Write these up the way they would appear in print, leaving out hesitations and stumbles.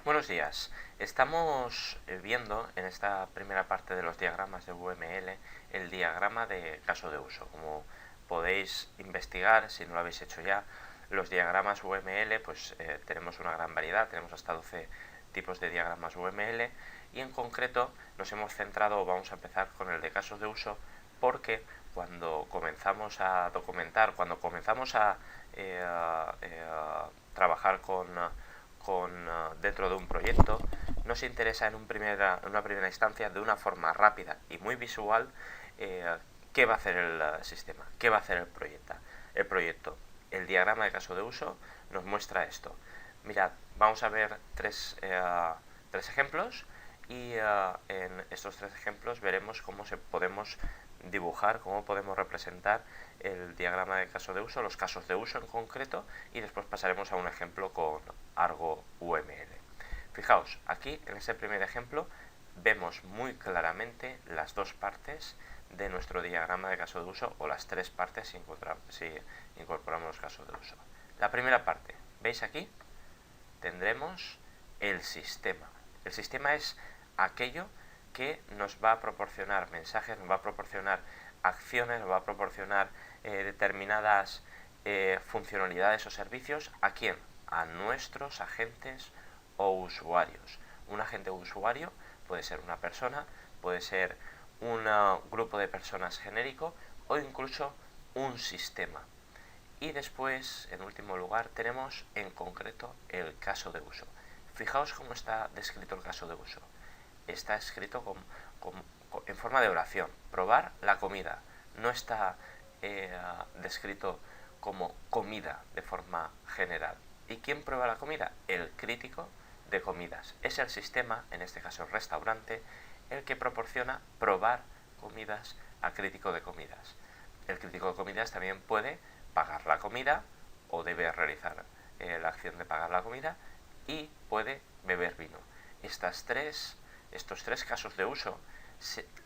Buenos días. Estamos viendo en esta primera parte de los diagramas de UML el diagrama de caso de uso. Como podéis investigar, si no lo habéis hecho ya, los diagramas UML tenemos una gran variedad, tenemos hasta 12 tipos de diagramas UML y en concreto nos hemos centrado, vamos a empezar con el de casos de uso, porque cuando comenzamos a documentar, cuando comenzamos a trabajar dentro de un proyecto, nos interesa en una primera instancia, de una forma rápida y muy visual, qué va a hacer el sistema, qué va a hacer el proyecto. El diagrama de caso de uso nos muestra esto. Mirad, vamos a ver tres ejemplos y en estos tres ejemplos veremos cómo podemos dibujar, cómo podemos representar el diagrama de caso de uso, los casos de uso en concreto, y después pasaremos a un ejemplo con Argo UML. Fijaos, aquí en este primer ejemplo vemos muy claramente las dos partes de nuestro diagrama de caso de uso, o las tres partes si incorporamos los casos de uso. La primera parte, ¿veis aquí? Tendremos el sistema. El sistema es aquello que nos va a proporcionar mensajes, nos va a proporcionar acciones, nos va a proporcionar determinadas funcionalidades o servicios. ¿A quién? A nuestros agentes o usuarios. Un agente o usuario puede ser una persona, puede ser un grupo de personas genérico o incluso un sistema. Y después, en último lugar, tenemos en concreto el caso de uso. Fijaos cómo está descrito el caso de uso. Está escrito en forma de oración. Probar la comida. No está descrito como comida de forma general. ¿Y quién prueba la comida? El crítico de comidas. Es el sistema, en este caso el restaurante, el que proporciona probar comidas a crítico de comidas. El crítico de comidas también puede pagar la comida, o debe realizar la acción de pagar la comida, y puede beber vino. Estos tres casos de uso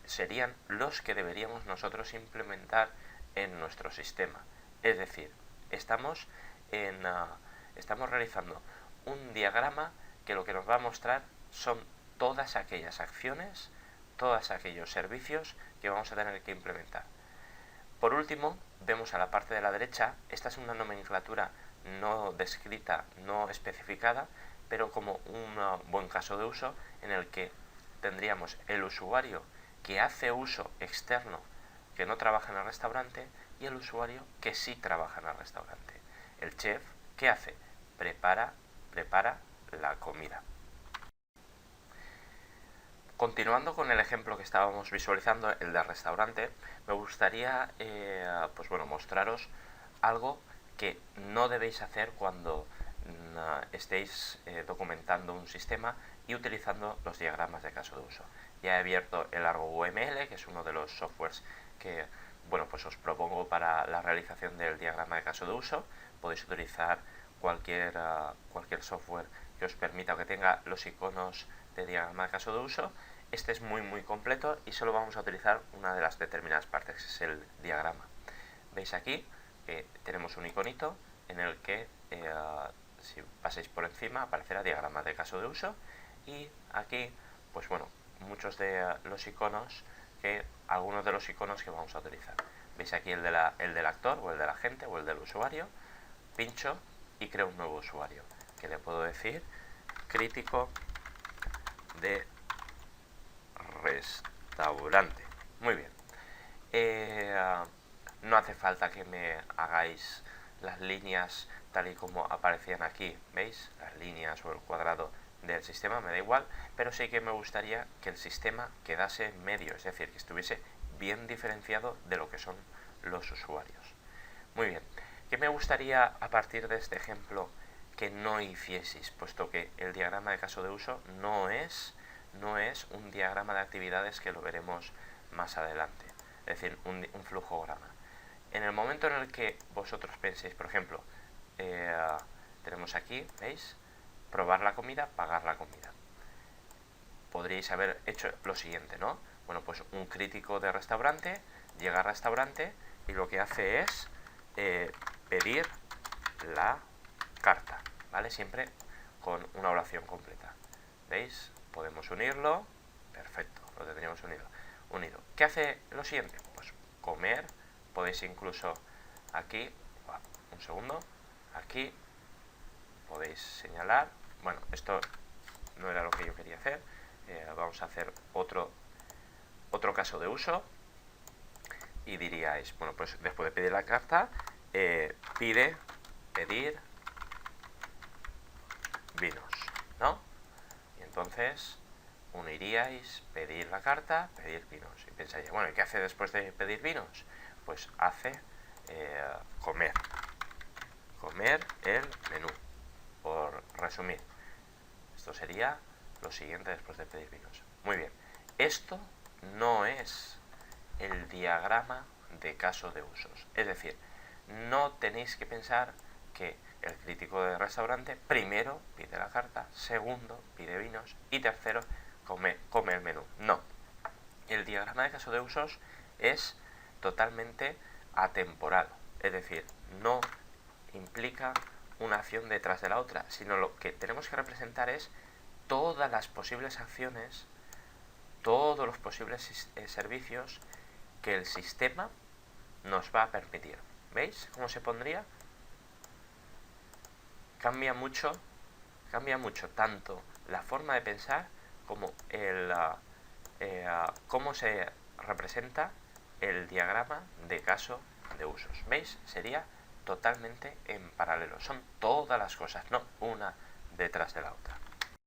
serían los que deberíamos nosotros implementar en nuestro sistema. Es decir, estamos realizando un diagrama que lo que nos va a mostrar son todas aquellas acciones, todos aquellos servicios que vamos a tener que implementar. Por último, vemos a la parte de la derecha, esta es una nomenclatura no descrita, no especificada, pero como un buen caso de uso en el que tendríamos el usuario que hace uso externo, que no trabaja en el restaurante, y el usuario que sí trabaja en el restaurante. El chef, ¿qué hace? Prepara la comida. Continuando con el ejemplo que estábamos visualizando, el del restaurante, me gustaría mostraros algo que no debéis hacer cuando estéis documentando un sistema y utilizando los diagramas de caso de uso. Ya he abierto el Argo UML, que es uno de los softwares que os propongo para la realización del diagrama de caso de uso. Podéis utilizar cualquier software que os permita o que tenga los iconos de diagrama de caso de uso. Este es muy completo y solo vamos a utilizar una de las determinadas partes, que es el diagrama. Veis aquí que tenemos un iconito en el que si pasáis por encima aparecerá diagrama de caso de uso, y aquí muchos de los iconos, algunos de los iconos que vamos a utilizar. Veis aquí el del actor, o el del agente, o el del usuario. Pincho y creo un nuevo usuario, que le puedo decir crítico de restaurante. Muy bien. No hace falta que me hagáis las líneas tal y como aparecían aquí, ¿veis? Las líneas o el cuadrado del sistema, me da igual, pero sí que me gustaría que el sistema quedase en medio, es decir, que estuviese bien diferenciado de lo que son los usuarios. Muy bien. ¿Qué me gustaría a partir de este ejemplo que no hicieseis? Puesto que el diagrama de caso de uso no es un diagrama de actividades, que lo veremos más adelante, es decir, un flujograma. En el momento en el que vosotros penséis, por ejemplo, tenemos aquí, ¿veis? Probar la comida, pagar la comida. Podríais haber hecho lo siguiente, ¿no? Bueno, pues un crítico de restaurante llega al restaurante y lo que hace es pedir la carta, ¿vale? Siempre con una oración completa. ¿Veis? Podemos unirlo. Perfecto, lo tendríamos unido. ¿Qué hace lo siguiente? Pues comer. Podéis incluso aquí, un segundo, aquí podéis señalar. Bueno, esto no era lo que yo quería hacer. Vamos a hacer otro caso de uso. Y diríais, bueno, pues después de pedir la carta, pedir vinos, ¿no? Y entonces uniríais pedir la carta, pedir vinos. Y pensaría, bueno, ¿y qué hace después de pedir vinos? Pues hace comer el menú, por resumir. Esto sería lo siguiente después de pedir vinos. Muy bien, esto no es el diagrama de caso de usos. Es decir, no tenéis que pensar que el crítico de restaurante primero pide la carta, segundo pide vinos y tercero come el menú. No. El diagrama de caso de usos es totalmente atemporal. Es decir, no implica una acción detrás de la otra, sino lo que tenemos que representar es todas las posibles acciones, todos los posibles servicios que el sistema nos va a permitir. ¿Veis cómo se pondría? Cambia mucho tanto la forma de pensar como cómo se representa el diagrama de caso de usos. ¿Veis? Sería totalmente en paralelo. Son todas las cosas, no una detrás de la otra.